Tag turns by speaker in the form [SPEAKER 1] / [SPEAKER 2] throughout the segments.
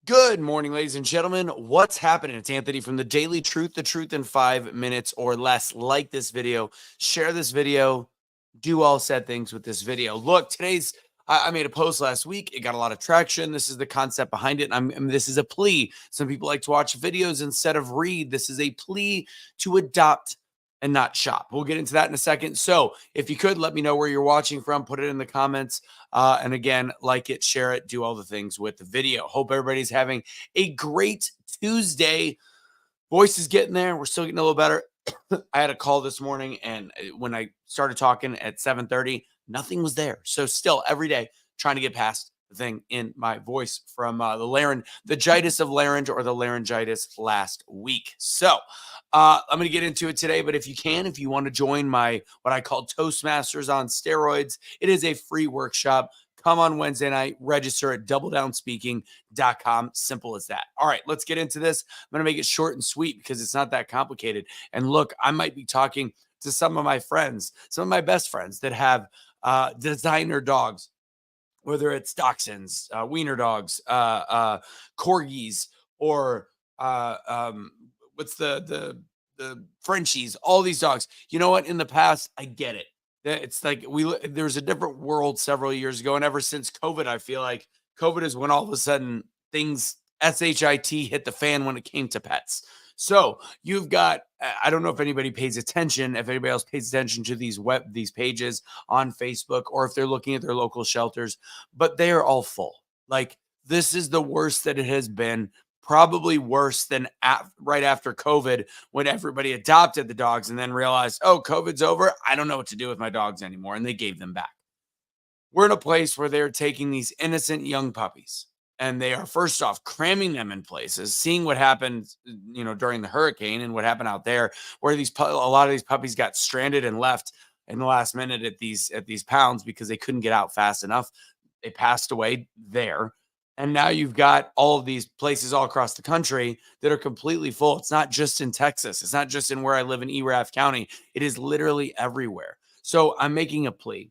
[SPEAKER 1] Good morning, ladies and gentlemen. What's happening? It's Anthony from the Daily Truth, the truth in 5 minutes or less. Like this video, share this video, do all said things with this video. Look, I made a post last week. It got a lot of traction. This is the concept behind it. This is a plea. Some people like to watch videos instead of read. This is a plea to adopt and not shop. We'll get into that in a second. So if you could, let me know where you're watching from. Put it in the comments. And again, like it, share it, do all the things with the video. Hope everybody's having a great Tuesday. Voice is getting there. We're still getting a little better. I had a call this morning, and when I started talking at 7:30, nothing was there. So still every day trying to get past the thing in my voice from the jitis of larynge or the laryngitis last week. So I'm going to get into it today, but if you want to join my what I call Toastmasters on steroids, it is a free workshop. Come on Wednesday night, register at doubledownspeaking.com. Simple as that. All right, let's get into this. I'm going to make it short and sweet because it's not that complicated. And look, I might be talking to some of my friends, some of my best friends that have designer dogs, whether it's dachshunds, wiener dogs, corgis, or what's the Frenchies, all these dogs. You know what? In the past, I get it. It's like there was a different world several years ago, and ever since COVID, I feel like COVID is when all of a sudden things shit hit the fan when it came to pets. So you've got, I don't know if anybody pays attention, if anybody else pays attention to these pages on Facebook, or if they're looking at their local shelters, but they are all full. Like, this is the worst that it has been, probably worse than right after COVID, when everybody adopted the dogs and then realized, oh, COVID's over. I don't know what to do with my dogs anymore. And they gave them back. We're in a place where they're taking these innocent young puppies, and they are first off cramming them in places, seeing what happened, during the hurricane and what happened out there, where a lot of these puppies got stranded and left in the last minute at these pounds because they couldn't get out fast enough. They passed away there. And now you've got all of these places all across the country that are completely full. It's not just in Texas. It's not just in where I live in Erath County. It is literally everywhere. So I'm making a plea.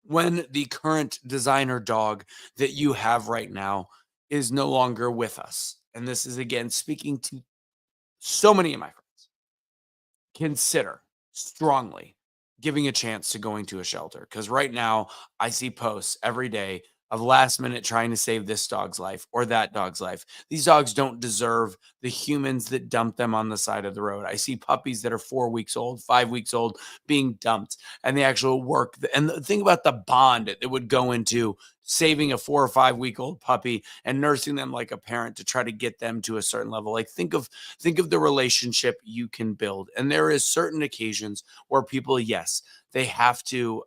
[SPEAKER 1] When the current designer dog that you have right now is no longer with us, and this is again speaking to so many of my friends, consider strongly giving a chance to going to a shelter. Because right now, I see posts every day of last minute trying to save this dog's life or that dog's life. These dogs don't deserve the humans that dump them on the side of the road. I see puppies that are 4 weeks old, 5 weeks old being dumped, and the actual work. And the thing about the bond that would go into saving a 4 or 5 week old puppy and nursing them like a parent to try to get them to a certain level. Like, think of the relationship you can build. And there is certain occasions where people, yes, they have to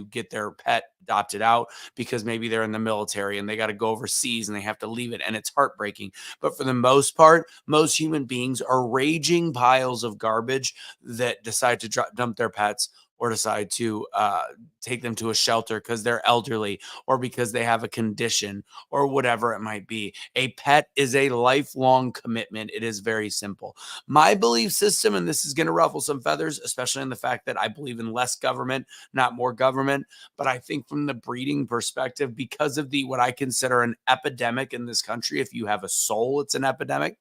[SPEAKER 1] get their pet adopted out because maybe they're in the military and they got to go overseas and they have to leave it, and it's heartbreaking. But for the most part, most human beings are raging piles of garbage that decide to dump their pets, or decide to take them to a shelter because they're elderly or because they have a condition or whatever it might be. A pet is a lifelong commitment. It is very simple. My belief system, and this is going to ruffle some feathers, especially in the fact that I believe in less government, not more government. But I think from the breeding perspective, because of what I consider an epidemic in this country, if you have a soul, it's an epidemic.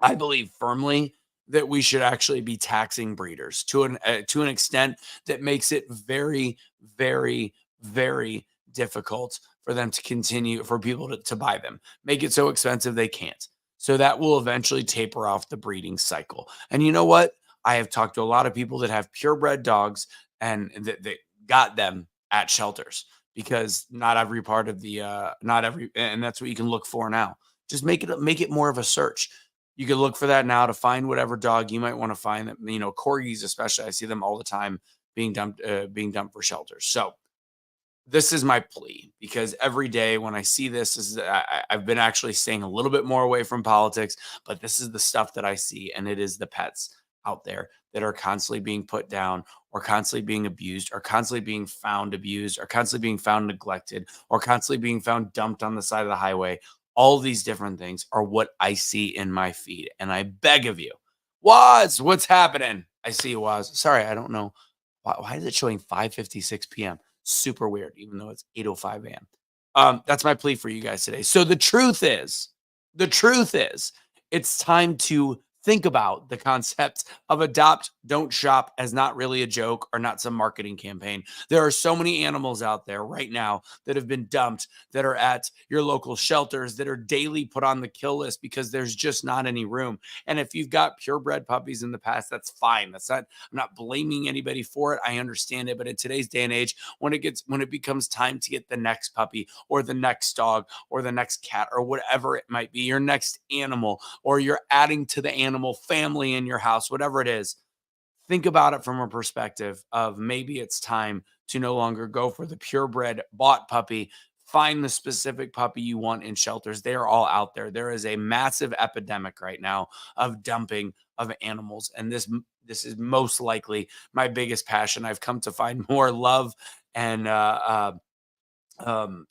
[SPEAKER 1] I believe firmly that we should actually be taxing breeders to an extent that makes it very, very, very difficult for them to continue, for people to buy them. Make it so expensive they can't. So that will eventually taper off the breeding cycle. And you know what? I have talked to a lot of people that have purebred dogs, and that got them at shelters, because not every part of not every, and that's what you can look for now. Just make it more of a search. You can look for that now to find whatever dog you might want to find. That, corgis especially, I see them all the time being dumped for shelters. So this is my plea, because every day when I see this, I've been actually staying a little bit more away from politics, but this is the stuff that I see, and it is the pets out there that are constantly being put down, or constantly being abused, or constantly being found abused, or constantly being found neglected, or constantly being found dumped on the side of the highway. All these different things are what I see in my feed. And I beg of you, what's happening? I see you, Waz. Sorry, I don't know. Why is it showing 5:56 p.m.? Super weird, even though it's 8:05 a.m. That's my plea for you guys today. So the truth is, it's time to think about the concept of adopt, don't shop as not really a joke or not some marketing campaign. There are so many animals out there right now that have been dumped, that are at your local shelters, that are daily put on the kill list because there's just not any room. And if you've got purebred puppies in the past, that's fine. I'm not blaming anybody for it. I understand it. But in today's day and age, when it becomes time to get the next puppy or the next dog or the next cat or whatever it might be, your next animal, or you're adding to the animal family in your house, whatever it is, think about it from a perspective of maybe it's time to no longer go for the purebred bought puppy. Find the specific puppy you want in shelters. They are all out there. There is a massive epidemic right now of dumping of animals. And this is most likely my biggest passion. I've come to find more love and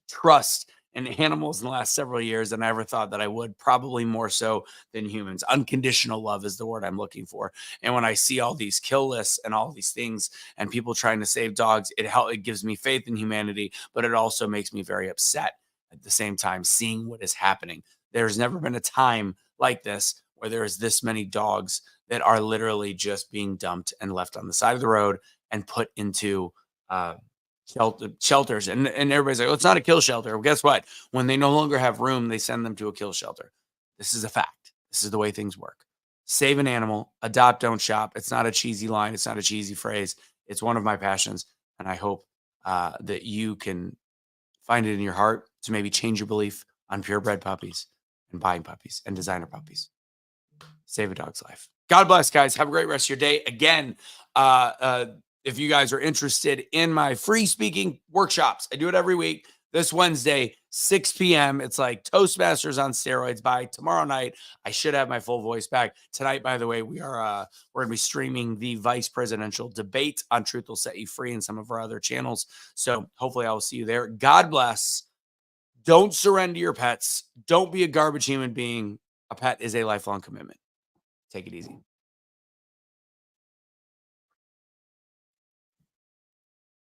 [SPEAKER 1] trust in animals in the last several years than I ever thought that I would, probably more so than humans. Unconditional love is the word I'm looking for. And when I see all these kill lists and all these things and people trying to save dogs, it gives me faith in humanity, but it also makes me very upset at the same time seeing what is happening. There's never been a time like this where there's this many dogs that are literally just being dumped and left on the side of the road and put into shelters. And everybody's like, oh, it's not a kill shelter. Well, guess what? When they no longer have room, they send them to a kill shelter. This is a fact. This is the way things work. Save an animal, adopt, don't shop. It's not a cheesy line. It's not a cheesy phrase. It's one of my passions. And I hope that you can find it in your heart to maybe change your belief on purebred puppies and buying puppies and designer puppies. Save a dog's life. God bless, guys. Have a great rest of your day. Again, if you guys are interested in my free speaking workshops, I do it every week. This Wednesday, 6 p.m. It's like Toastmasters on steroids. By tomorrow night, I should have my full voice back. Tonight, by the way, we're going to be streaming the vice presidential debate on Truth Will Set You Free and some of our other channels. So hopefully I will see you there. God bless. Don't surrender your pets. Don't be a garbage human being. A pet is a lifelong commitment. Take it easy.